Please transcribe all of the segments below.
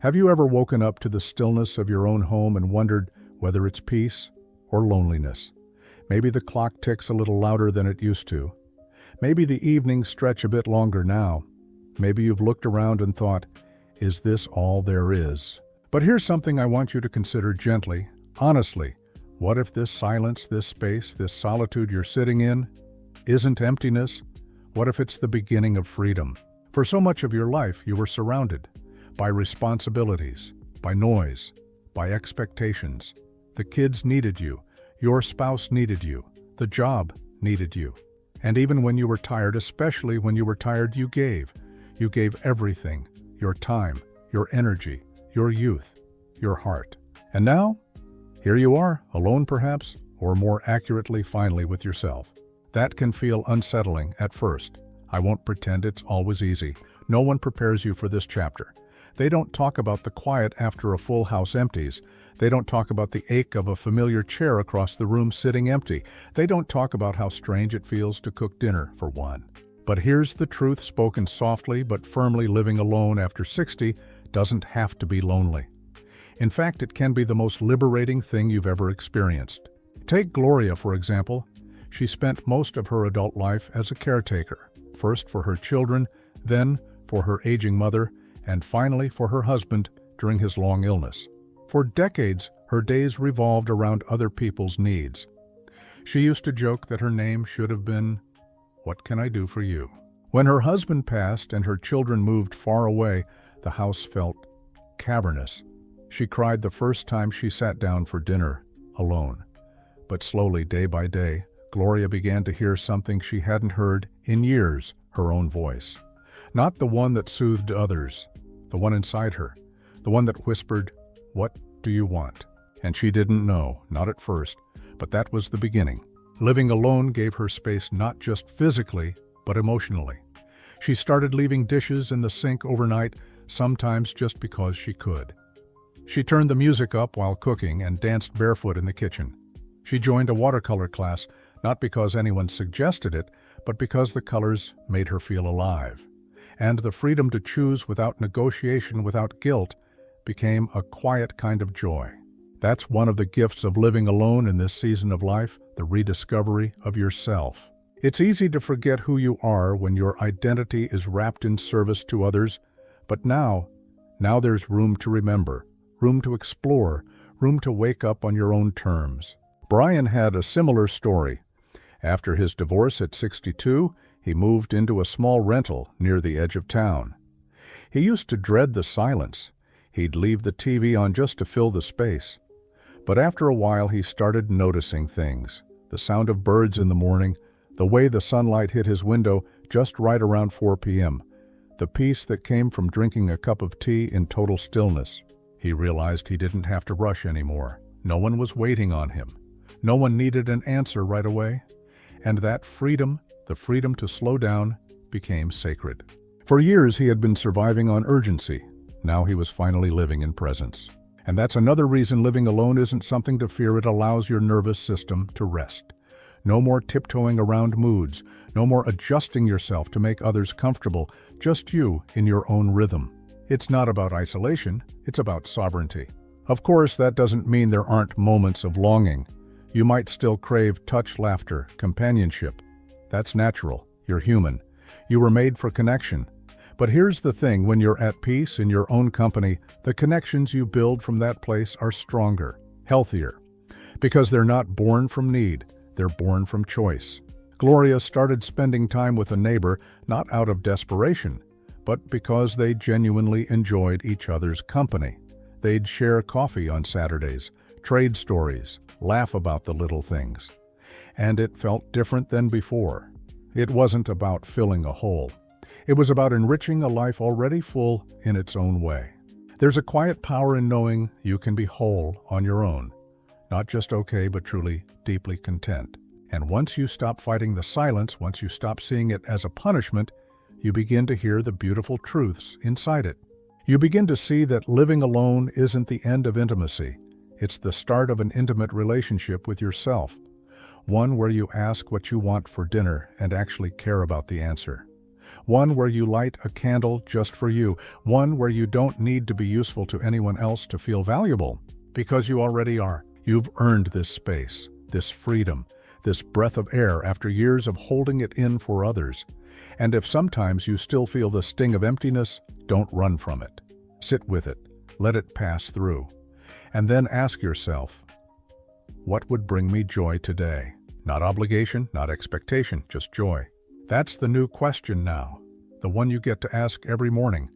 Have you ever woken up to the stillness of your own home and wondered whether it's peace or loneliness? Maybe the clock ticks a little louder than it used to. Maybe the evenings stretch a bit longer now. Maybe you've looked around and thought, is this all there is? But here's something I want you to consider gently, honestly. What if this silence, this space, this solitude you're sitting in isn't emptiness? What if it's the beginning of freedom? For so much of your life, you were surrounded by responsibilities, by noise, by expectations. The kids needed you, your spouse needed you, the job needed you. And even when you were tired, especially when you were tired, you gave. You gave everything, your time, your energy, your youth, your heart. And now, here you are, alone perhaps, or more accurately, finally with yourself. That can feel unsettling at first. I won't pretend it's always easy. No one prepares you for this chapter. They don't talk about the quiet after a full house empties. They don't talk about the ache of a familiar chair across the room sitting empty. They don't talk about how strange it feels to cook dinner, for one. But here's the truth spoken softly but firmly: living alone after 60 doesn't have to be lonely. In fact, it can be the most liberating thing you've ever experienced. Take Gloria, for example. She spent most of her adult life as a caretaker, first for her children, then for her aging mother, and finally for her husband during his long illness. For decades, her days revolved around other people's needs. She used to joke that her name should have been, "What can I do for you?" When her husband passed and her children moved far away, the house felt cavernous. She cried the first time she sat down for dinner, alone. But slowly, day by day, Gloria began to hear something she hadn't heard in years: her own voice. Not the one that soothed others, the one inside her, the one that whispered, "What do you want?" And she didn't know, not at first, but that was the beginning. Living alone gave her space not just physically, but emotionally. She started leaving dishes in the sink overnight, sometimes just because she could. She turned the music up while cooking and danced barefoot in the kitchen. She joined a watercolor class, not because anyone suggested it, but because the colors made her feel alive. And the freedom to choose without negotiation, without guilt, became a quiet kind of joy. That's one of the gifts of living alone in this season of life, the rediscovery of yourself. It's easy to forget who you are when your identity is wrapped in service to others, but now there's room to remember, room to explore, room to wake up on your own terms. Brian had a similar story. After his divorce at 62, he moved into a small rental near the edge of town. He used to dread the silence. He'd leave the TV on just to fill the space. But after a while, he started noticing things. The sound of birds in the morning, the way the sunlight hit his window just right around 4 p.m., the peace that came from drinking a cup of tea in total stillness. He realized he didn't have to rush anymore. No one was waiting on him. No one needed an answer right away. And that freedom, the freedom to slow down, became sacred. For years, he had been surviving on urgency. Now he was finally living in presence. And that's another reason living alone isn't something to fear. It allows your nervous system to rest. No more tiptoeing around moods. No more adjusting yourself to make others comfortable. Just you in your own rhythm. It's not about isolation. It's about sovereignty. Of course, that doesn't mean there aren't moments of longing. You might still crave touch, laughter, companionship. That's natural. You're human. You were made for connection. But here's the thing: when you're at peace in your own company, the connections you build from that place are stronger, healthier. Because they're not born from need, they're born from choice. Gloria started spending time with a neighbor, not out of desperation, but because they genuinely enjoyed each other's company. They'd share coffee on Saturdays, trade stories, laugh about the little things. And it felt different than before. It wasn't about filling a hole. It was about enriching a life already full in its own way. There's a quiet power in knowing you can be whole on your own. Not just okay, but truly, deeply content. And once you stop fighting the silence, once you stop seeing it as a punishment, you begin to hear the beautiful truths inside it. You begin to see that living alone isn't the end of intimacy. It's the start of an intimate relationship with yourself. One where you ask what you want for dinner and actually care about the answer. One where you light a candle just for you. One where you don't need to be useful to anyone else to feel valuable, because you already are. You've earned this space, this freedom, this breath of air after years of holding it in for others. And if sometimes you still feel the sting of emptiness, don't run from it. Sit with it. Let it pass through. And then ask yourself, what would bring me joy today? Not obligation, not expectation, just joy. That's the new question now, the one you get to ask every morning.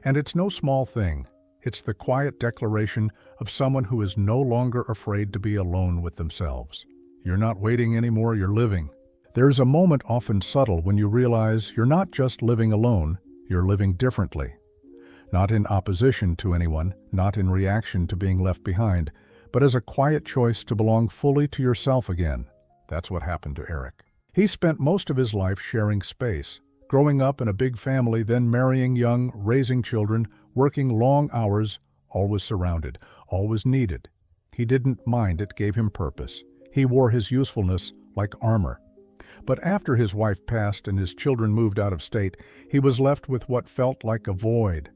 And it's no small thing. It's the quiet declaration of someone who is no longer afraid to be alone with themselves. You're not waiting anymore, you're living. There's a moment, often subtle, when you realize you're not just living alone, you're living differently. Not in opposition to anyone, not in reaction to being left behind, but as a quiet choice to belong fully to yourself again. That's what happened to Eric. He spent most of his life sharing space, growing up in a big family, then marrying young, raising children, working long hours, always surrounded, always needed. He didn't mind, it gave him purpose. He wore his usefulness like armor. But after his wife passed and his children moved out of state, he was left with what felt like a void,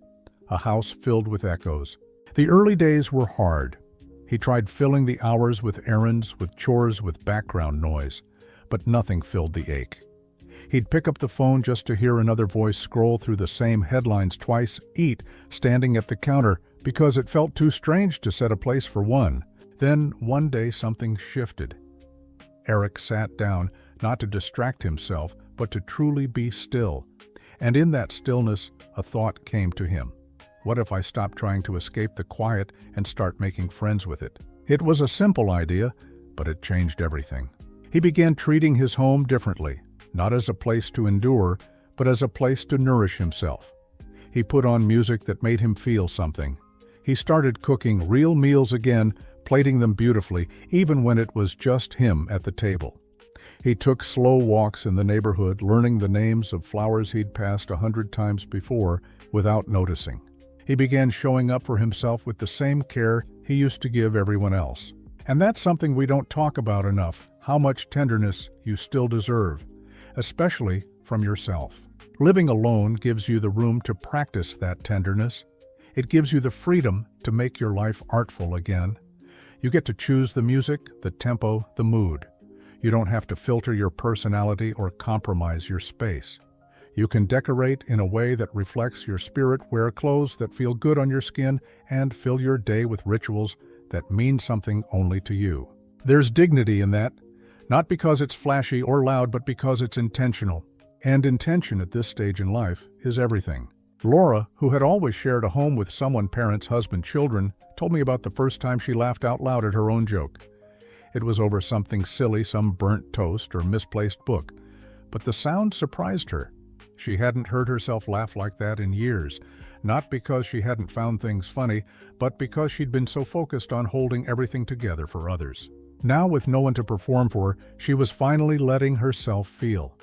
a house filled with echoes. The early days were hard. He tried filling the hours with errands, with chores, with background noise, but nothing filled the ache. He'd pick up the phone just to hear another voice scroll through the same headlines twice, eat, standing at the counter, because it felt too strange to set a place for one. Then, one day, something shifted. Eric sat down, not to distract himself, but to truly be still. And in that stillness, a thought came to him. What if I stopped trying to escape the quiet and start making friends with it? It was a simple idea, but it changed everything. He began treating his home differently, not as a place to endure, but as a place to nourish himself. He put on music that made him feel something. He started cooking real meals again, plating them beautifully, even when it was just him at the table. He took slow walks in the neighborhood, learning the names of flowers he'd passed 100 times before without noticing. He began showing up for himself with the same care he used to give everyone else. And that's something we don't talk about enough, how much tenderness you still deserve, especially from yourself. Living alone gives you the room to practice that tenderness. It gives you the freedom to make your life artful again. You get to choose the music, the tempo, the mood. You don't have to filter your personality or compromise your space. You can decorate in a way that reflects your spirit, wear clothes that feel good on your skin, and fill your day with rituals that mean something only to you. There's dignity in that, not because it's flashy or loud, but because it's intentional. And intention at this stage in life is everything. Laura, who had always shared a home with someone, parents, husband, children, told me about the first time she laughed out loud at her own joke. It was over something silly, some burnt toast or misplaced book. But the sound surprised her. She hadn't heard herself laugh like that in years, not because she hadn't found things funny, but because she'd been so focused on holding everything together for others. Now, with no one to perform for, she was finally letting herself feel.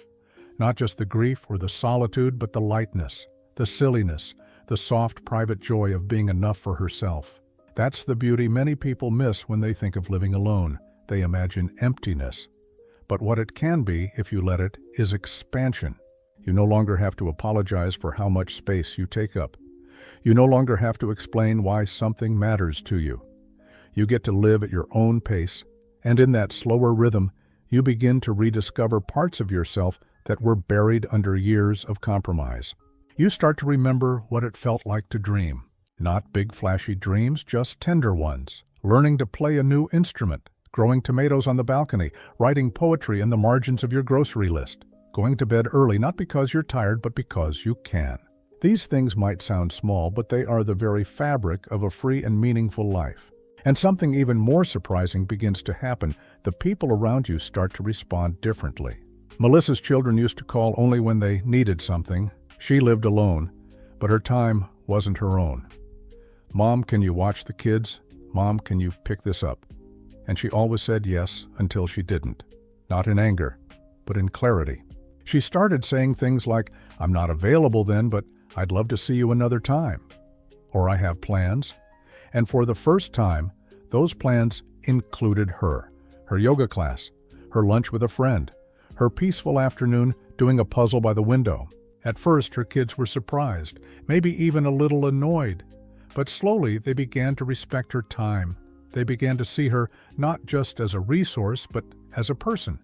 Not just the grief or the solitude, but the lightness, the silliness, the soft, private joy of being enough for herself. That's the beauty many people miss when they think of living alone. They imagine emptiness. But what it can be, if you let it, is expansion. You no longer have to apologize for how much space you take up. You no longer have to explain why something matters to you. You get to live at your own pace, and in that slower rhythm, you begin to rediscover parts of yourself that were buried under years of compromise. You start to remember what it felt like to dream. Not big flashy dreams, just tender ones. Learning to play a new instrument, growing tomatoes on the balcony, writing poetry in the margins of your grocery list. Going to bed early, not because you're tired, but because you can. These things might sound small, but they are the very fabric of a free and meaningful life. And something even more surprising begins to happen. The people around you start to respond differently. Melissa's children used to call only when they needed something. She lived alone, but her time wasn't her own. Mom, can you watch the kids? Mom, can you pick this up? And she always said yes until she didn't. Not in anger, but in clarity. She started saying things like, I'm not available then, but I'd love to see you another time. Or I have plans. And for the first time, those plans included her yoga class, her lunch with a friend, her peaceful afternoon doing a puzzle by the window. At first, her kids were surprised, maybe even a little annoyed. But slowly, they began to respect her time. They began to see her not just as a resource, but as a person.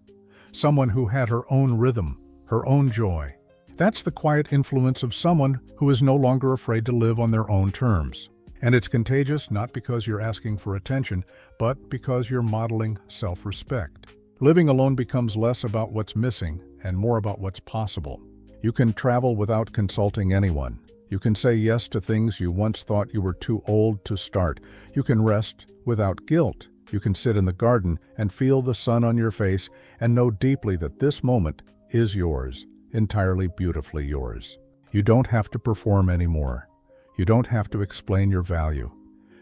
Someone who had her own rhythm, her own joy. That's the quiet influence of someone who is no longer afraid to live on their own terms. And it's contagious not because you're asking for attention, but because you're modeling self-respect. Living alone becomes less about what's missing and more about what's possible. You can travel without consulting anyone. You can say yes to things you once thought you were too old to start. You can rest without guilt. You can sit in the garden and feel the sun on your face and know deeply that this moment is yours, entirely beautifully yours. You don't have to perform anymore. You don't have to explain your value.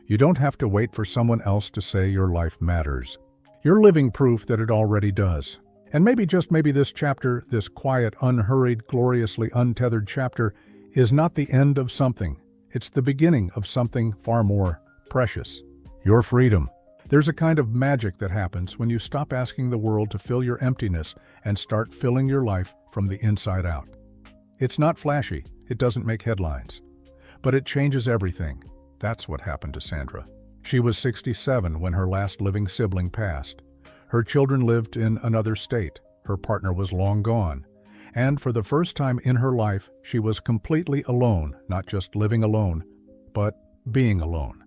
You don't have to wait for someone else to say your life matters. You're living proof that it already does. And maybe, just maybe, this chapter, this quiet, unhurried, gloriously untethered chapter, is not the end of something. It's the beginning of something far more precious. Your freedom. There's a kind of magic that happens when you stop asking the world to fill your emptiness and start filling your life from the inside out. It's not flashy. It doesn't make headlines. But it changes everything. That's what happened to Sandra. She was 67 when her last living sibling passed. Her children lived in another state. Her partner was long gone. And for the first time in her life, she was completely alone, not just living alone, but being alone.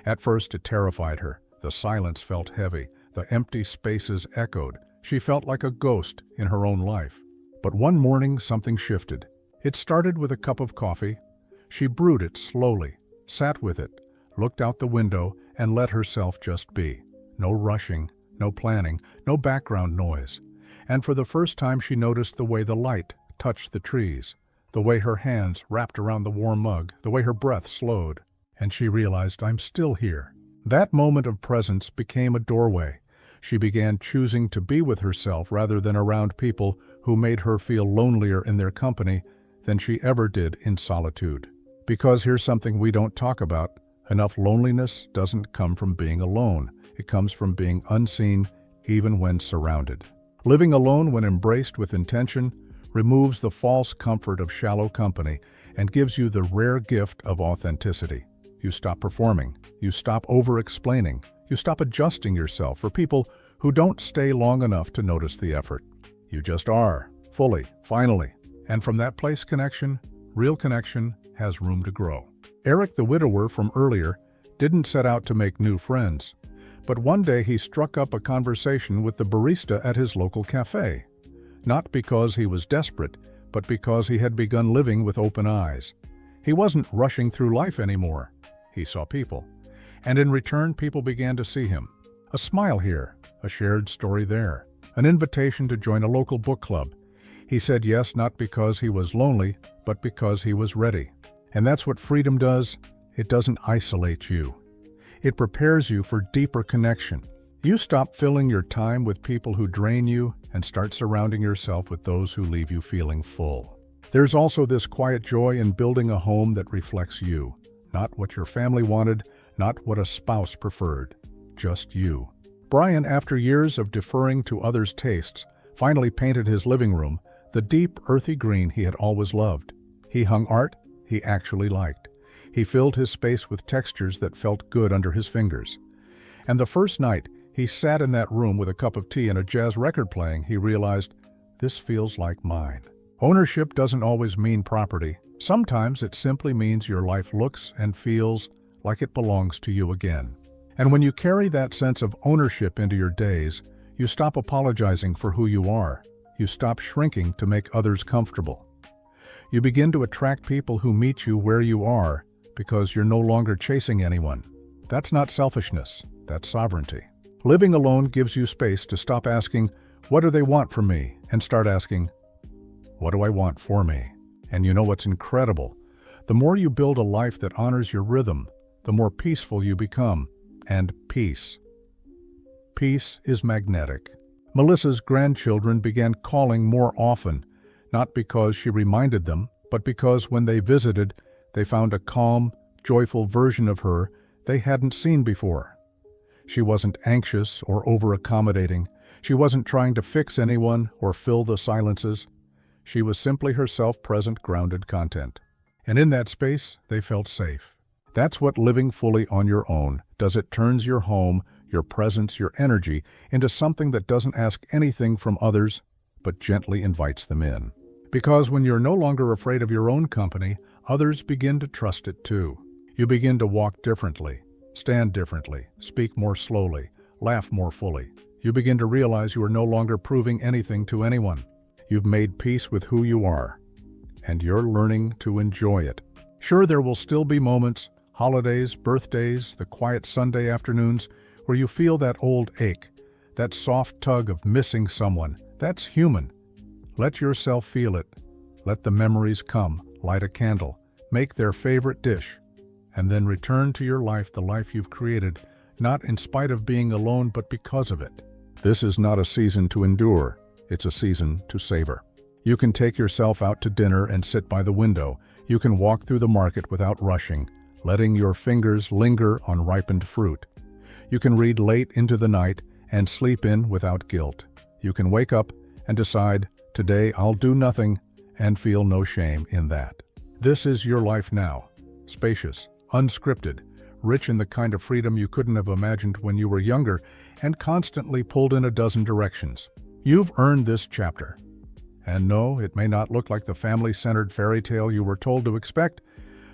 At first, it terrified her. The silence felt heavy. The empty spaces echoed. She felt like a ghost in her own life. But one morning, something shifted. It started with a cup of coffee. She brewed it slowly, sat with it, looked out the window, and let herself just be. No rushing, no planning, no background noise. And for the first time, she noticed the way the light touched the trees, the way her hands wrapped around the warm mug, the way her breath slowed. And she realized, I'm still here. That moment of presence became a doorway. She began choosing to be with herself rather than around people who made her feel lonelier in their company than she ever did in solitude. Because here's something we don't talk about. Enough loneliness doesn't come from being alone. It comes from being unseen, even when surrounded. Living alone, when embraced with intention, removes the false comfort of shallow company and gives you the rare gift of authenticity. You stop performing. You stop over-explaining. You stop adjusting yourself for people who don't stay long enough to notice the effort. You just are, fully, finally. And from that place, real connection, has room to grow. Eric, the widower from earlier, didn't set out to make new friends. But one day he struck up a conversation with the barista at his local cafe. Not because he was desperate, but because he had begun living with open eyes. He wasn't rushing through life anymore. He saw people. And in return, people began to see him. A smile here, a shared story there, an invitation to join a local book club. He said yes not because he was lonely, but because he was ready. And that's what freedom does. It doesn't isolate you. It prepares you for deeper connection. You stop filling your time with people who drain you and start surrounding yourself with those who leave you feeling full. There's also this quiet joy in building a home that reflects you. Not what your family wanted, not what a spouse preferred. Just you. Brian, after years of deferring to others' tastes, finally painted his living room the deep, earthy green he had always loved. He hung art he actually liked. He filled his space with textures that felt good under his fingers. And the first night he sat in that room with a cup of tea and a jazz record playing, he realized, this feels like mine. Ownership doesn't always mean property. Sometimes it simply means your life looks and feels like it belongs to you again. And when you carry that sense of ownership into your days, you stop apologizing for who you are. You stop shrinking to make others comfortable. You begin to attract people who meet you where you are because you're no longer chasing anyone. That's not selfishness, that's sovereignty. Living alone gives you space to stop asking, what do they want from me? And start asking, what do I want for me? And you know what's incredible? The more you build a life that honors your rhythm, the more peaceful you become. And peace. Peace is magnetic. Melissa's grandchildren began calling more often, not because she reminded them, but because when they visited, they found a calm, joyful version of her they hadn't seen before. She wasn't anxious or over-accommodating. She wasn't trying to fix anyone or fill the silences. She was simply herself, present, grounded content. And in that space, they felt safe. That's what living fully on your own does. It turns your home, your presence, your energy into something that doesn't ask anything from others, but gently invites them in. Because when you're no longer afraid of your own company, others begin to trust it too. You begin to walk differently, stand differently, speak more slowly, laugh more fully. You begin to realize you are no longer proving anything to anyone. You've made peace with who you are, and you're learning to enjoy it. Sure, there will still be moments, holidays, birthdays, the quiet Sunday afternoons, where you feel that old ache, that soft tug of missing someone. That's human. Let yourself feel it. Let the memories come. Light a candle. Make their favorite dish. And then return to your life, the life you've created, not in spite of being alone, but because of it. This is not a season to endure. It's a season to savor. You can take yourself out to dinner and sit by the window. You can walk through the market without rushing, letting your fingers linger on ripened fruit. You can read late into the night and sleep in without guilt. You can wake up and decide, today I'll do nothing, and feel no shame in that. This is your life now, spacious, unscripted, rich in the kind of freedom you couldn't have imagined when you were younger, and constantly pulled in a dozen directions. You've earned this chapter. And no, it may not look like the family-centered fairy tale you were told to expect,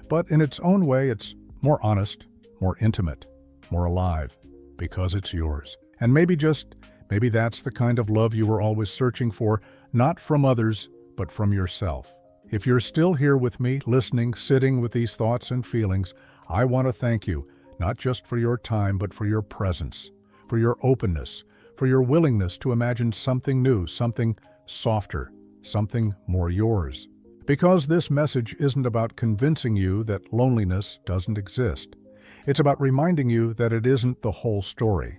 but in its own way it's more honest, more intimate, more alive, because it's yours. And maybe that's the kind of love you were always searching for, not from others, but from yourself. If you're still here with me, listening, sitting with these thoughts and feelings, I want to thank you, not just for your time, but for your presence, for your openness, for your willingness to imagine something new, something softer, something more yours. Because this message isn't about convincing you that loneliness doesn't exist. It's about reminding you that it isn't the whole story,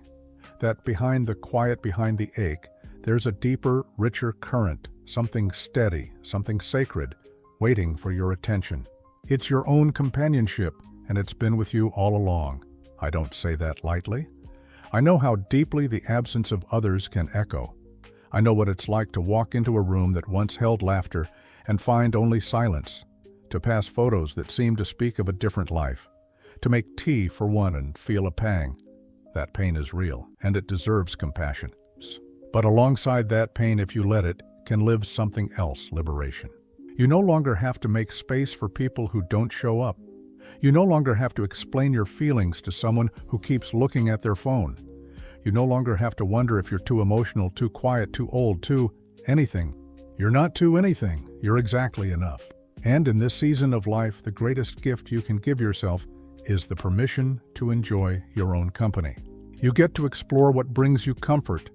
that behind the quiet, behind the ache, there's a deeper, richer current, something steady, something sacred, waiting for your attention. It's your own companionship, and it's been with you all along. I don't say that lightly. I know how deeply the absence of others can echo. I know what it's like to walk into a room that once held laughter and find only silence, to pass photos that seem to speak of a different life, to make tea for one and feel a pang. That pain is real, and it deserves compassion. But alongside that pain, if you let it, can live something else, liberation. You no longer have to make space for people who don't show up. You no longer have to explain your feelings to someone who keeps looking at their phone. You no longer have to wonder if you're too emotional, too quiet, too old, too anything. You're not too anything. You're exactly enough. And in this season of life, the greatest gift you can give yourself is the permission to enjoy your own company. You get to explore what brings you comfort,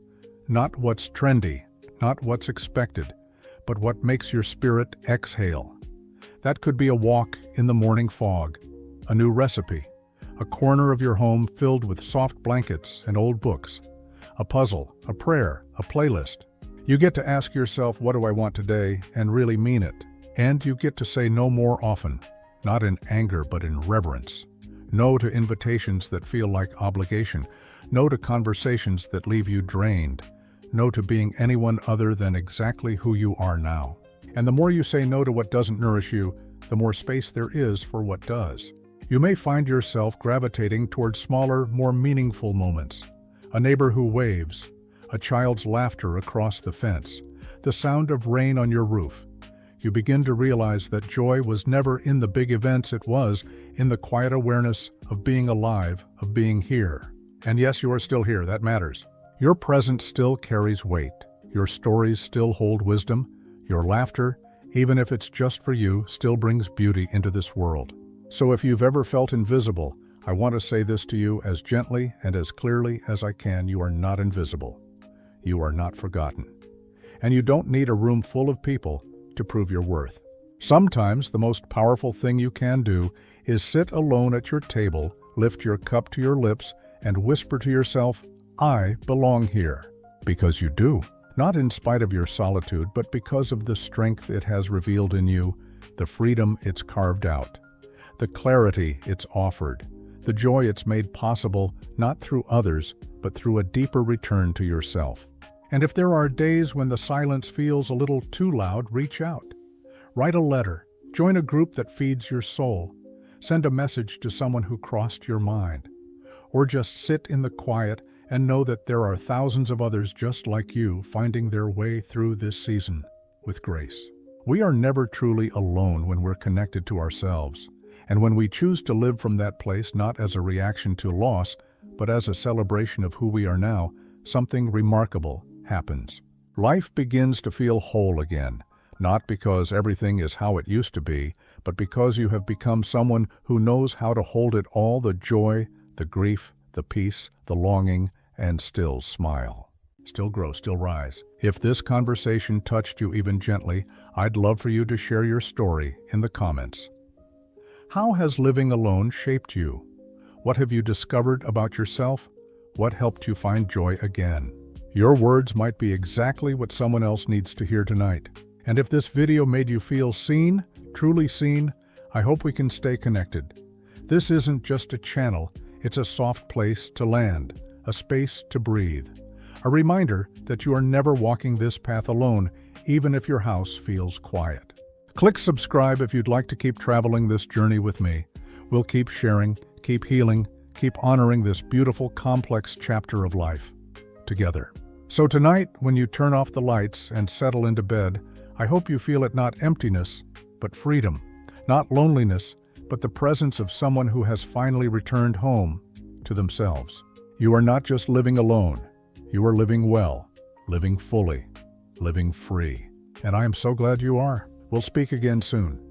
not what's trendy, not what's expected, but what makes your spirit exhale. That could be a walk in the morning fog, a new recipe, a corner of your home filled with soft blankets and old books, a puzzle, a prayer, a playlist. You get to ask yourself, what do I want today, and really mean it. And you get to say no more often, not in anger but in reverence. No to invitations that feel like obligation. No to conversations that leave you drained. No to being anyone other than exactly who you are now. And the more you say no to what doesn't nourish you, the more space there is for what does. You may find yourself gravitating towards smaller, more meaningful moments. A neighbor who waves, a child's laughter across the fence, the sound of rain on your roof. You begin to realize that joy was never in the big events, it was in the quiet awareness of being alive, of being here. And yes, you are still here, that matters. Your presence still carries weight. Your stories still hold wisdom. Your laughter, even if it's just for you, still brings beauty into this world. So if you've ever felt invisible, I want to say this to you as gently and as clearly as I can: you are not invisible. You are not forgotten. And you don't need a room full of people to prove your worth. Sometimes the most powerful thing you can do is sit alone at your table, lift your cup to your lips, and whisper to yourself, I belong here. Because you do. Not in spite of your solitude, but because of the strength it has revealed in you, the freedom it's carved out, the clarity it's offered, the joy it's made possible, not through others, but through a deeper return to yourself. And if there are days when the silence feels a little too loud, reach out. Write a letter, join a group that feeds your soul, send a message to someone who crossed your mind, or just sit in the quiet and know that there are thousands of others just like you finding their way through this season with grace. We are never truly alone when we're connected to ourselves, and when we choose to live from that place not as a reaction to loss, but as a celebration of who we are now, something remarkable happens. Life begins to feel whole again, not because everything is how it used to be, but because you have become someone who knows how to hold it all, the joy, the grief, the peace, the longing, and still smile. Still grow, still rise. If this conversation touched you even gently, I'd love for you to share your story in the comments. How has living alone shaped you? What have you discovered about yourself? What helped you find joy again? Your words might be exactly what someone else needs to hear tonight. And if this video made you feel seen, truly seen, I hope we can stay connected. This isn't just a channel, it's a soft place to land, a space to breathe. A reminder that you are never walking this path alone, even if your house feels quiet. Click subscribe if you'd like to keep traveling this journey with me. We'll keep sharing, keep healing, keep honoring this beautiful, complex chapter of life together. So tonight, when you turn off the lights and settle into bed, I hope you feel it not emptiness, but freedom, not loneliness, but the presence of someone who has finally returned home to themselves. You are not just living alone. You are living well, living fully, living free. And I am so glad you are. We'll speak again soon.